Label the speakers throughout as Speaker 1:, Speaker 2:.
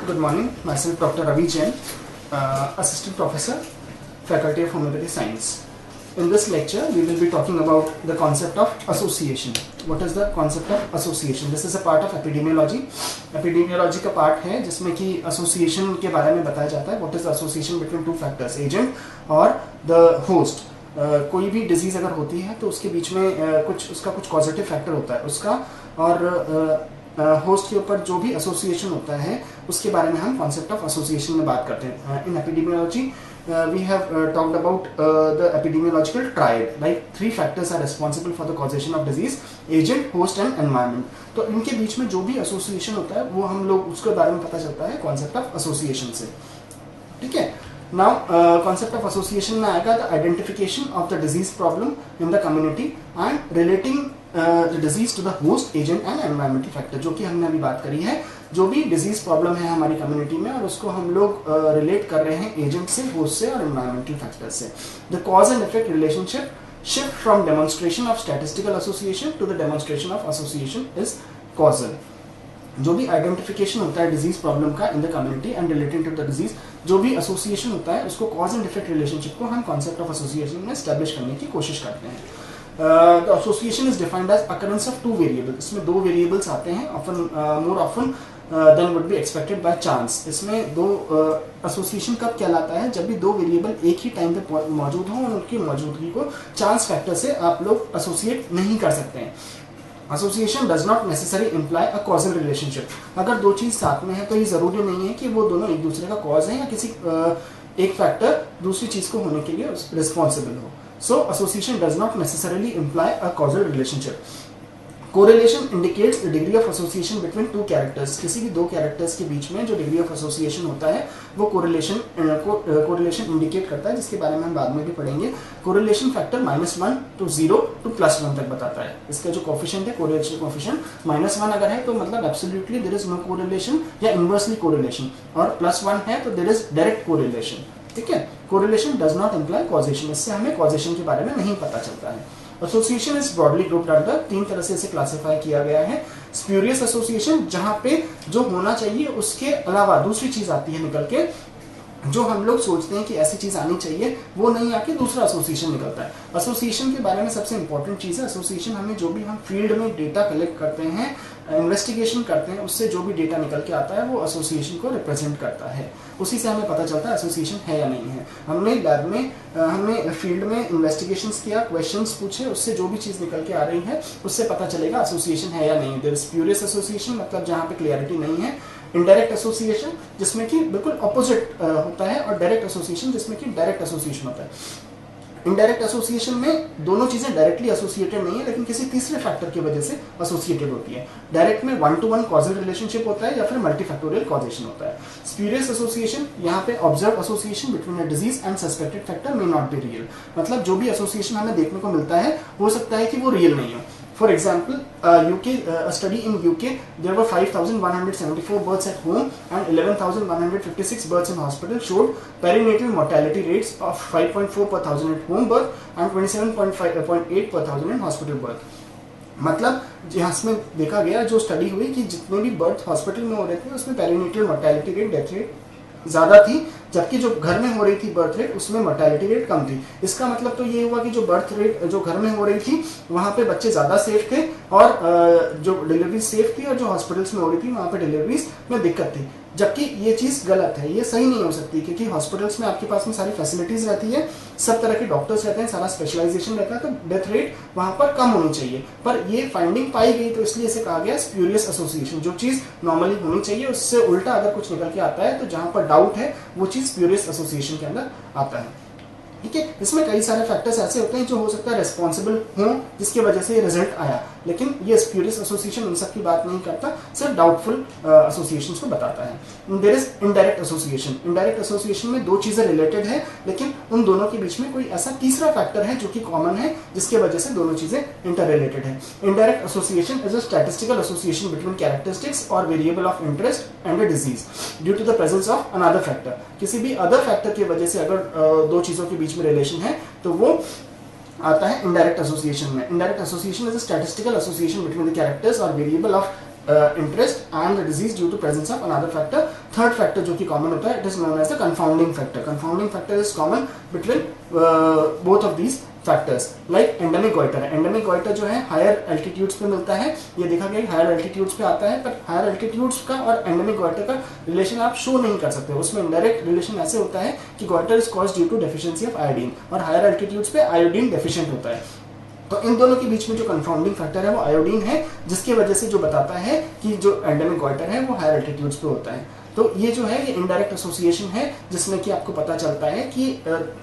Speaker 1: Good morning. Myself Dr. Ravi Jain, Assistant Professor, Faculty of Homeopathy Science. In this lecture, we will be talking about the concept of association. What is the concept of association? This is a part of epidemiology. Epidemiology का part है जिसमें कि association के बारे में बताया जाता है. What is the association between two factors, agent और the host? कोई भी डिजीज अगर होती है तो उसके बीच में कुछ कॉजेटिव फैक्टर होता है उसका, और होस्ट के ऊपर जो भी एसोसिएशन होता है उसके बारे में हम कॉन्सेप्ट ऑफ एसोसिएशन में बात करते हैं. In epidemiology we have talked about the epidemiological triad, like 3 factors are responsible for the causation of disease: agent, host and environment. तो इनके बीच में जो भी एसोसिएशन होता है वो हम लोग उसके बारे में पता चलता है कॉन्सेप्ट ऑफ एसोसिएशन से. ठीक है. Now, concept of association में आएगा the identification of the disease problem in the community and relating the disease to the host, agent and environmental factor, जो कि हमने अभी बात करी है. जो भी disease problem है हमारी community में और उसको हम लोग relate कर रहे हैं agent से, host से और environmental factor से. The cause and effect relationship shift from demonstration of statistical association to the demonstration of association is causal. जो भी आइडेंटिफिकेशन होता है डिजीज प्रॉब्लम का in the community and relating to the disease, जो भी association होता है उसको कॉज एंड इफेक्ट रिलेशनशिप को हम कॉन्सेप्ट ऑफ एसोसिएशन में एस्टैब्लिश करने की कोशिश करते हैं. The association is defined as occurrence of 2 variable. इसमें 2 वेरिएबल्स आते हैं, more often than would be expected by chance. इसमें 2 एसोसिएशन कब कहलाता है? जब भी 2 वेरिएबल एक ही टाइम पे मौजूद हो और उनकी मौजूदगी को चांस फैक्टर से आप लोग एसोसिएट नहीं कर सकते हैं. Association does not necessary imply a causal relationship. अगर 2 चीज साथ में है तो ये जरूरी नहीं है कि वो दोनों एक दूसरे का कॉज है या किसी एक फैक्टर दूसरी चीज को होने के लिए रिस्पॉन्सिबल हो. So association does not necessarily imply a causal relationship. Correlation indicates the degree of association between 2 characters. किसी भी 2 कैरेक्टर्स के बीच में जो डिग्री ऑफ एसोसिएशन होता है वो कोरिलेशन इंडिकेट करता है, जिसके बारे में हम बाद में भी पढ़ेंगे. कोरिलेशन फैक्टर -1 to 0 to +1 तक बताता है. इसका जो कोफिशिएंट है, कोरिलेशन कोफिशिएंट, -1 अगर है तो मतलब absolutely there is no correlation या इनवर्सली कोरिलेशन, और +1 है तो देयर इज डायरेक्ट कोरिलेशन. ठीक है. Correlation does not imply causation. इससे हमें कॉजेशन के बारे में नहीं पता चलता है. Association is broadly grouped under 3 तरह से इसे क्लासिफाई किया गया है. स्प्यूरियस एसोसिएशन, जहां पे जो होना चाहिए उसके अलावा दूसरी चीज आती है निकल के, जो हम लोग सोचते हैं कि ऐसी चीज आनी चाहिए वो नहीं आके दूसरा एसोसिएशन निकलता है. एसोसिएशन के बारे में सबसे इंपॉर्टेंट चीज है, एसोसिएशन हमें जो भी हम फील्ड में डेटा कलेक्ट करते हैं, इन्वेस्टिगेशन करते हैं, उससे जो भी डेटा निकल के आता है वो एसोसिएशन को रिप्रेजेंट करता है. उसी से हमें पता चलता है एसोसिएशन है या नहीं है. हमने लैब में हमने फील्ड में इन्वेस्टिगेशंस किया, क्वेश्चंस पूछे, उससे जो भी चीज निकल के आ रही है उससे पता चलेगा एसोसिएशन है या नहीं. देयर इज स्प्यूरियस एसोसिएशन, मतलब जहाँ पे क्लियरिटी नहीं है. इनडायरेक्ट एसोसिएशन जिसमें कि बिल्कुल ऑपोजिट होता है, और डायरेक्ट एसोसिएशन जिसमें कि डायरेक्ट एसोसिएशन होता है. इनडायरेक्ट एसोसिएशन में दोनों चीजें डायरेक्टली एसोसिएटेड नहीं है लेकिन किसी तीसरे फैक्टर की वजह से एसोसिएटेड होती है. डायरेक्ट में 1-to-1 कॉजल रिलेशनशिप होता है या फिर मल्टीफैक्टोरियल कॉजेशन होता है. स्प्यूरियस एसोसिएशन, यहाँ पे observe association between a disease and suspected factor may not be real. मतलब जो भी एसोसिएशन हमें देखने को मिलता है हो सकता है कि वो रियल नहीं हो. For example, a study in UK, there were 5,174 births at home and 11,156 births in hospital showed perinatal mortality rates of 5.4 per thousand at home birth and 27.8 per thousand in hospital birth. मतलब यहाँ इसमें देखा गया, जो study हुई कि जितने भी बर्थ हॉस्पिटल में हो रहे थे उसमें perinatal mortality rate, death rate ज्यादा थी, जबकि जो घर में हो रही थी बर्थ रेट उसमें मोर्टेलिटी रेट कम थी. इसका मतलब तो ये हुआ कि जो बर्थ रेट जो घर में हो रही थी वहां पे बच्चे ज्यादा सेफ थे और जो डिलीवरी सेफ थी, और जो हॉस्पिटल्स में हो रही थी वहां पे डिलीवरीज में दिक्कत थी. जबकि ये चीज गलत है, ये सही नहीं हो सकती, क्योंकि हॉस्पिटल्स में आपके पास में सारी फैसिलिटीज रहती है, सब तरह के डॉक्टर्स रहते हैं, सारा स्पेशलाइजेशन रहता है, तो डेथ रेट वहां पर कम होनी चाहिए. पर ये फाइंडिंग पाई गई तो इसलिए इसे कहा गया स्प्यूरियस एसोसिएशन. जो चीज नॉर्मली होनी चाहिए उससे उल्टा अगर कुछ निकल के आता है तो जहां पर डाउट है वो चीज स्प्यूरियस एसोसिएशन के अंदर आता है. ठीक है. इसमें कई सारे फैक्टर्स ऐसे होते हैं जो हो सकता है रेस्पॉन्सिबल हों जिसकी वजह से ये रिजल्ट आया, लेकिन ये स्प्यूरियस एसोसिएशन उन सब की बात नहीं करता, सिर्फ डाउटफुल एसोसिएशंस को बताता है. There is indirect association. Indirect association में 2 चीजें रिलेटेड है लेकिन उन दोनों के बीच में कोई ऐसा तीसरा फैक्टर है जो कि कॉमन है, जिसकी वजह से दोनों चीजें इंटर रिलेटेड है. Indirect association is a statistical association between characteristics और variable of interest and a disease due to the presence of another factor. किसी भी अदर फैक्टर की वजह से अगर 2 चीजों के बीच में रिलेशन है तो वो आता है इनडायरेक्ट एसोसिएशन में. Indirect association is a statistical association between the characters और variable of interest and the disease due to presence of another factor. Third factor जो कि कॉमन होता है, it is known as the confounding factor. Confounding factor is common between both of these factors. Like endemic goitre है. Endemic goitre जो है higher altitudes पे मिलता है. ये देखा गया हायर एल्टीट्यूड्स पे आता है, पर हायर एल्टीट्यूड्स का और एंडेमिक गोइटर का रिलेशन आप शो नहीं कर सकते. उसमें इनडायरेक्ट रिलेशन ऐसे होता है कि goitre is caused due to deficiency of iodine, और हायर एल्टीट्यूड्स पे आयोडीन डेफिशिएंट होता है. तो इन दोनों के बीच में जो कंफाउंडिंग फैक्टर है वो आयोडीन है, जिसकी वजह से जो बताता है कि जो एंडेमिक गोइटर है वो हायर एल्टीट्यूड्स पे होता है. तो ये जो है ये इनडायरेक्ट एसोसिएशन है, जिसमें कि आपको पता चलता है कि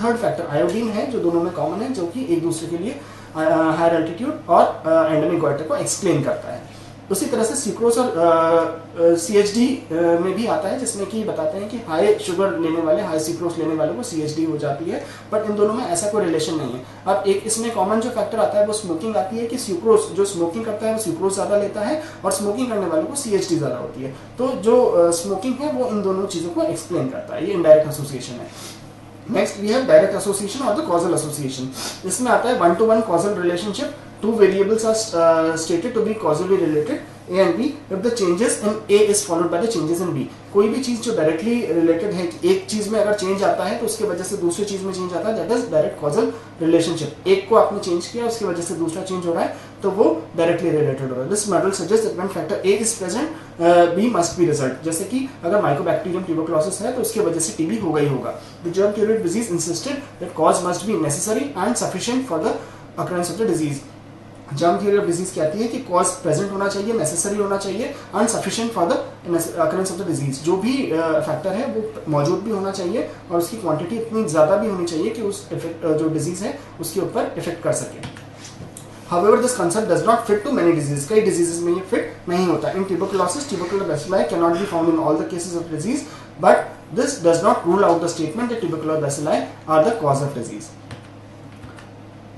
Speaker 1: थर्ड फैक्टर आयोडीन है जो दोनों में कॉमन है, जो कि एक दूसरे के लिए हायर एल्टीट्यूड और एंडेमिक गोइटर को एक्सप्लेन करता है. उसी तरह से सिक्रोस और CHD में भी आता है, जिसमें कि बताते हैं कि हाई शुगर लेने वाले, हाई सिक्रोस लेने वालों को CHD हो जाती है, बट इन दोनों में ऐसा कोई रिलेशन नहीं है. अब एक इसमें कॉमन जो फैक्टर आता है वो स्मोकिंग आती है, कि सिक्रोस जो स्मोकिंग करता है वो सिक्रोस ज्यादा लेता है, और स्मोकिंग करने वालों को CHD ज्यादा होती है. तो जो स्मोकिंग है वो इन दोनों चीजों को एक्सप्लेन करता है. ये इनडायरेक्ट एसोसिएशन है. Next we have direct association और द कॉजल एसोसिएशन. इसमें आता है 1-to-1 causal relationship. Two variables are stated to be causally related, A and B, if the changes in A is followed by the changes in B. कोई भी चीज जो directly related है, एक चीज में अगर चेंज आता है तो उसके वजह से दूसरी चीज में चेंज आता है, that is direct causal relationship. एक को आपने चेंज किया, उसकी वजह से दूसरा चेंज हो रहा है, तो वो डायरेक्टली रिलेटेड हो रहा है. This model suggest that when factor A is present, B must be result. जैसे कि अगर माइकोबैक्टीरियम ट्यूबरकुलोसिस है तो उसकी वजह से TB होगा ही होगा. The germ theory disease insisted that cause must be necessary and sufficient for the occurrence of the disease. Germ theory of disease कहती है कि कॉज प्रेजेंट होना चाहिए, नेसेसरी होना चाहिए, and sufficient for the occurrence of the disease. जो भी factor है वो मौजूद भी होना चाहिए, और उसकी क्वांटिटी इतनी ज्यादा भी होनी चाहिए कि उस इफेक्ट जो डिजीज है उसके ऊपर इफेक्ट कर सके. However, this concept does not fit to many diseases. कई diseases में ये फिट नहीं होता. In tuberculosis, tubercular bacilli cannot be found in all the cases of disease, but this does not rule out the statement that tubercular bacilli are the cause of disease.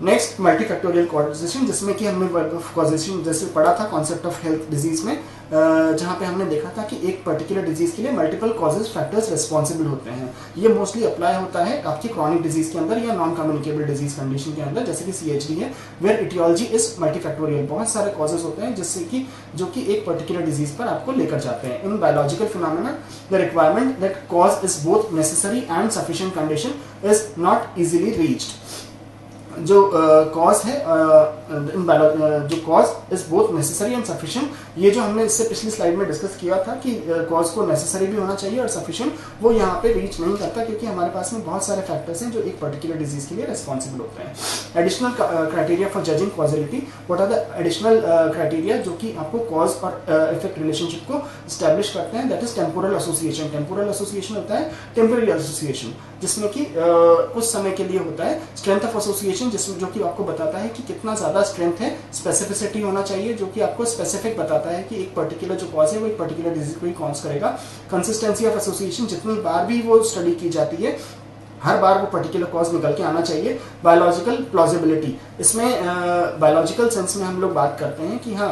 Speaker 1: Next multifactorial causation, जिसमें कि हमने causation जैसे पढ़ा था concept of health disease में, जहां पे हमने देखा था कि एक पर्टिकुलर डिजीज के लिए मल्टीपल कॉजेज फैक्टर्स रिस्पॉन्सिबल होते हैं. ये मोस्टली अप्लाई होता है आपकी क्रॉनिक डिजीज के अंदर या नॉन कम्युनिकेबल डिजीज कंडीशन के अंदर, जैसे कि CHD है, वेयर इटियोलॉजी इज मल्टीफैक्टोरियल. बहुत सारे कॉजेज होते हैं जिससे कि जो कि एक पर्टिकुलर डिजीज पर आपको लेकर जाते हैं. In biological phenomena the requirement that cause is both necessary and sufficient condition is not easily reached. जो कॉज है जो cause is both necessary and sufficient, ये जो हमने इससे पिछली स्लाइड में डिस्कस किया था कि कॉज को नेसेसरी भी होना चाहिए और सफिशिएंट, वो यहाँ पे रीच नहीं करता, क्योंकि हमारे पास में बहुत सारे फैक्टर्स हैं जो एक पर्टिकुलर डिजीज के लिए रिस्पॉन्सिबल होते हैं. Additional criteria for judging causality. What are the additional criteria जो कि आपको कॉज और इफेक्ट रिलेशनशिप को स्टैब्लिश करते हैं, that is temporal association. Temporal association होता है टेम्पररी एसोसिएशन, जिसमें कि कुछ समय के लिए होता है. स्ट्रेंथ ऑफ एसोसिएशन, जिसमें जो कि आपको बताता है कि कितना ज्यादा स्ट्रेंथ है. स्पेसिफिसिटी होना चाहिए, जो कि आपको स्पेसिफिक बताता है कि एक पर्टिकुलर जो कॉज है वो एक पर्टिकुलर डिजीज को ही कॉज करेगा. कंसिस्टेंसी ऑफ एसोसिएशन, जितनी बार भी वो स्टडी की जाती है हर बार वो पर्टिकुलर कॉज निकल के आना चाहिए. बायोलॉजिकल प्लॉजिबिलिटी, इसमें बायोलॉजिकल सेंस में हम लोग बात करते हैं कि हाँ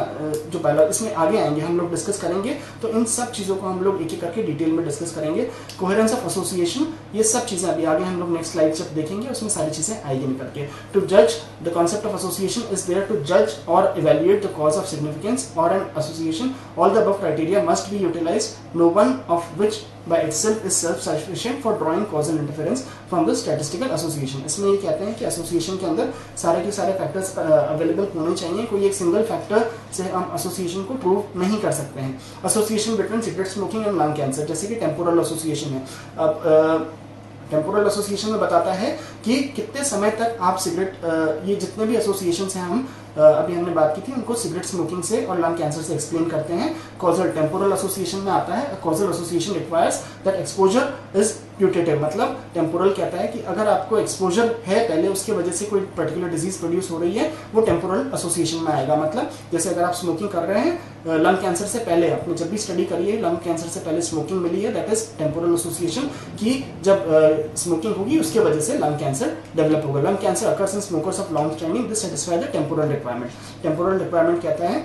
Speaker 1: जो इसमें आगे आएंगे हम लोग डिस्कस करेंगे, तो इन सब चीज़ों को हम लोग एक एक करके डिटेल में डिस्कस करेंगे. कोहेरेंस ऑफ एसोसिएशन, ये सब चीज़ें अभी आगे हम लोग नेक्स्ट स्लाइड जब देखेंगे उसमें सारी चीज़ें आएगी निकल के. टू जज the concept of association is there to जज और evaluate the cause of significance और an association. All the above criteria must be utilised, no one of which by itself is self-sufficient for drawing causal inference from the statistical association. इसमें ये कहते हैं कि association के अंदर सारे के सारे फैक्टर्स अवेलेबल होने चाहिए, कोई एक सिंगल फैक्टर से हम एसोसिएशन को प्रूव नहीं कर सकते हैं. Association between cigarette smoking and lung cancer, जैसे कि टेम्पोरल एसोसिएशन है. अब टेम्पोरल एसोसिएशन में बताता है कि कितने समय तक आप सिगरेट, ये जितने भी एसोसिएशन हैं हम अभी हमने बात की थी, उनको सिगरेट स्मोकिंग से और लंग कैंसर से एक्सप्लेन करते हैं. कॉजल टेम्पोरल एसोसिएशन में आता है, causal association requires that exposure is putative. मतलब टेम्पोरल कहता है कि अगर आपको एक्सपोजर है पहले, उसके वजह से कोई पर्टिकुलर डिजीज प्रोड्यूस हो रही है, वो टेम्पोरल एसोसिएशन में आएगा. मतलब जैसे अगर आप स्मोकिंग कर रहे हैं लंग कैंसर से पहले, आपने जब भी स्टडी करी है लंग कैंसर से पहले स्मोकिंग मिली है, दैट इज टेम्पोरल एसोसिएशन, कि जब स्मोकिंग होगी उसके वजह से लंग कैंसर डेवलप होगा. Lung cancer occurs in smokers of long standing, this satisfy the temporal requirement. Temporal requirement कहता है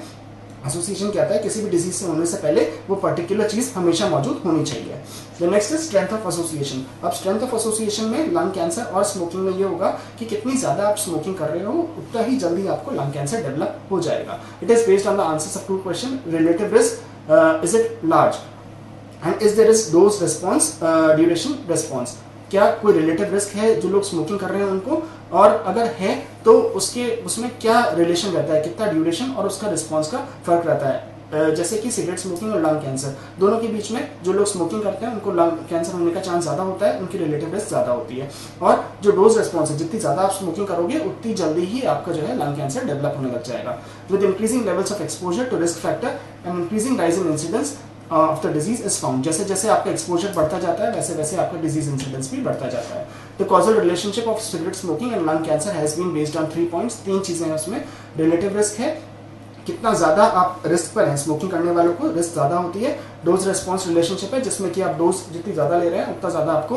Speaker 1: एसोसिएशन कहता है किसी भी डिजीज से होने से पहले वो पर्टिकुलर चीज हमेशा मौजूद होनी चाहिए। The next is strength of association. अब स्ट्रेंथ ऑफ एसोसिएशन में लंग कैंसर और स्मोकिंग में ये होगा कि कितनी ज्यादा आप स्मोकिंग कर रहे हो उतना ही जल्दी आपको लंग कैंसर डेवलप हो जाएगा। It is based on the answers of 2 question. Relative risk, is it large, and is there is dose response, duration response. क्या कोई रिलेटिव रिस्क है जो लोग स्मोकिंग कर रहे हैं उनको, और अगर है तो उसमें क्या रिलेशन रहता है, कितना ड्यूरेशन और उसका रिस्पॉन्स का फर्क रहता है। जैसे कि सिगरेट स्मोकिंग और लंग कैंसर दोनों के बीच में जो लोग स्मोकिंग करते हैं उनको लंग कैंसर होने का चांस ज्यादा होता है, उनकी रिलेटिव रिस्क ज्यादा होती है। और जो डोज रिस्पॉन्स है, जितनी ज्यादा आप स्मोकिंग करोगे उतनी जल्दी ही आपका जो है लंग कैंसर डेवलप होने लग जाएगा। With increasing levels of exposure to risk factor and increasing rise in incidence of the disease is found. जैसे जैसे आपका एक्सपोजर बढ़ता जाता है वैसे वैसे आपका डिजीज इंसिडेंस भी बढ़ता जाता है। The causal relationship of cigarette smoking and lung cancer has been based on 3 points. 3 चीजें हैं उसमें। रिलेटिव रिस्क है, कितना ज्यादा आप रिस्क पर हैं, स्मोकिंग करने वालों को रिस्क ज्यादा होती है। डोज रेस्पॉन्स रिलेशनशिप है, जिसमें कि आप डोज जितनी ज्यादा ले रहे हैं उतना ज्यादा आपको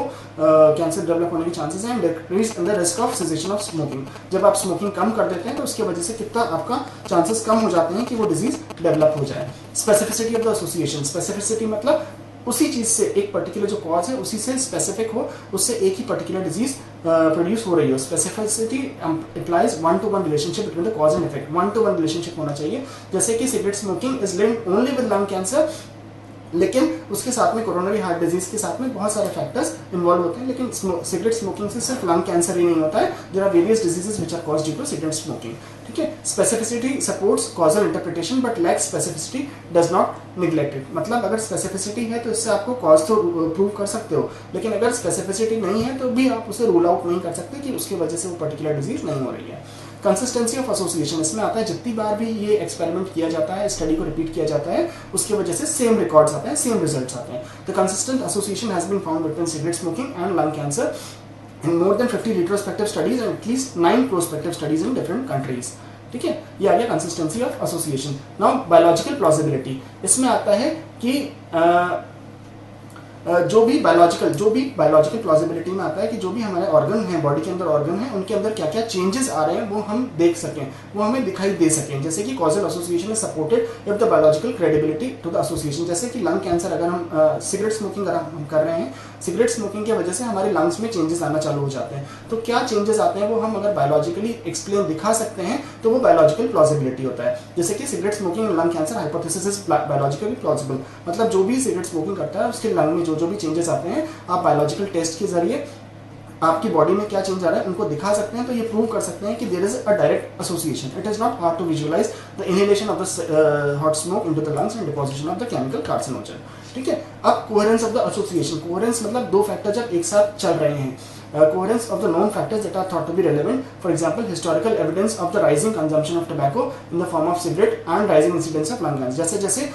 Speaker 1: कैंसर डेवलप होने के चांसेस हैं। Decrease in the risk of cessation of smoking. जब आप स्मोकिंग कम कर देते हैं तो उसकी वजह से कितना आपका चांसेस कम हो जाते हैं कि वो डिजीज डेवलप हो जाए। Specificity of the association. Specificity मतलब उसी चीज से एक पर्टिकुलर जो कॉज है उसी से स्पेसिफिक हो, उससे एक ही पर्टिकुलर डिजीज प्रोड्यूस हो रही हो। Specificity implies 1-to-1 relationship between the cause and effect. 1-to-1 relationship होना चाहिए। जैसे कि cigarette smoking is linked only with lung cancer, लेकिन उसके साथ में कोरोनरी हार्ट डिजीज के साथ में बहुत सारे फैक्टर्स इन्वॉल्व होते हैं। लेकिन सिगरेट स्मोकिंग से सिर्फ लंग कैंसर ही नहीं होता है, there are various diseases which are caused due to cigarette smoking. ठीक है। Specificity supports causal interpretation but lacks specificity does not neglect it. मतलब अगर स्पेसिफिसिटी है तो इससे आपको कॉज तो प्रूव कर सकते हो, लेकिन अगर स्पेसिफिसिटी नहीं है तो भी आप उसे रूल आउट नहीं कर सकते कि उसकी वजह से वो पर्टिकुलर डिजीज नहीं हो रही है। कंसिस्टेंसी ऑफ एसोसिएशन इसमें आता है, जितनी बार भी ये एक्सपेरिमेंट किया जाता है, स्टडी को रिपीट किया जाता है, उसकी वजह से सेम रिकॉर्ड्स आते हैं, सेम रिजल्ट्स आते हैं। The consistent association has been found between cigarette smoking and lung cancer in more than 50 retrospective studies and at least 9 prospective studies in different countries। ठीक है, ये आ गया consistency of association. Now biological plausibility, इसमें आता है कि जो भी बायोलॉजिकल प्लॉजिबिलिटी में आता है कि जो भी हमारे ऑर्गन हैं, बॉडी के अंदर ऑर्गन हैं, उनके अंदर क्या क्या चेंजेस आ रहे हैं वो हम देख सकें, वो हमें दिखाई दे सकें। जैसे कि causal association is supported with the biological credibility to the association. जैसे कि लंग कैंसर, अगर हम सिगरेट स्मोकिंग कर रहे हैं, सिगरेट स्मोकिंग की वजह से हमारे लंग्स में चेंजेस आना चालू हो जाते हैं, तो क्या चेंजेस आते हैं वो हम अगर बायोलॉजिकली एक्सप्लेन दिखा सकते हैं तो वो बायोलॉजिकल प्लॉजिबिलिटी होता है। जैसे कि cigarette smoking lung cancer hypothesis is biologically plausible. मतलब जो भी सिगरेट स्मोकिंग करता है उसके लंग में जो भी चेंजेस आते हैं आप बायोलॉजिकल टेस्ट के जरिए आपकी बॉडी में क्या चेंज आ रहा है उनको दिखा सकते हैं, तो ये प्रूव कर सकते हैं कि there is a direct association. It is not hard to visualise the inhalation of the hot smoke into the lungs and deposition of the chemical carcinogen. ठीक है। अब coherence of the association. Coherence मतलब दो factor जब एक साथ चल रहे हैं। Coherence of the known factors that are thought to be relevant, for example historical evidence of the rising consumption of tobacco in the form of cigarette and rising incidence of lung cancer। जैसे जैसे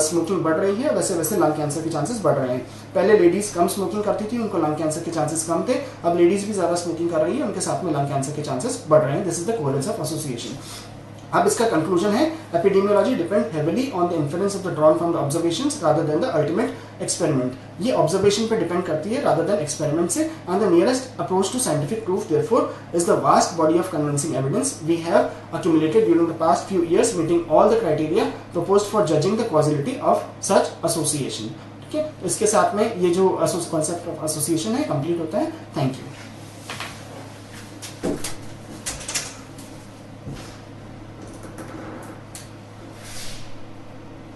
Speaker 1: smoking बढ़ रही है वैसे वैसे lung cancer के chances बढ़ रहे हैं। पहले लेडीज कम स्मोकिंग करती थी, उनको लंग कैंसर के चांसेस कम थे, अब लेडीज भी ज्यादा स्मोकिंग कर रही है, उनके साथ में लंग कैंसर के चांसेस बढ़ रहे हैं। This is the coherence of association. अब इसका कंक्लूजन है, epidemiology depend heavily on the influence of the drawn from the observations rather than the ultimate experiment. ये ऑब्जर्वेशन पे डिपेंड करती है रादर देन एक्सपेरिमेंट से। And the nearest approach to scientific proof therefore is the vast body of convincing evidence we have accumulated during the past few years meeting all the criteria proposed for judging the causality of such association। ठीक है, इसके साथ में ये जो concept of association है complete होता है। Thank you.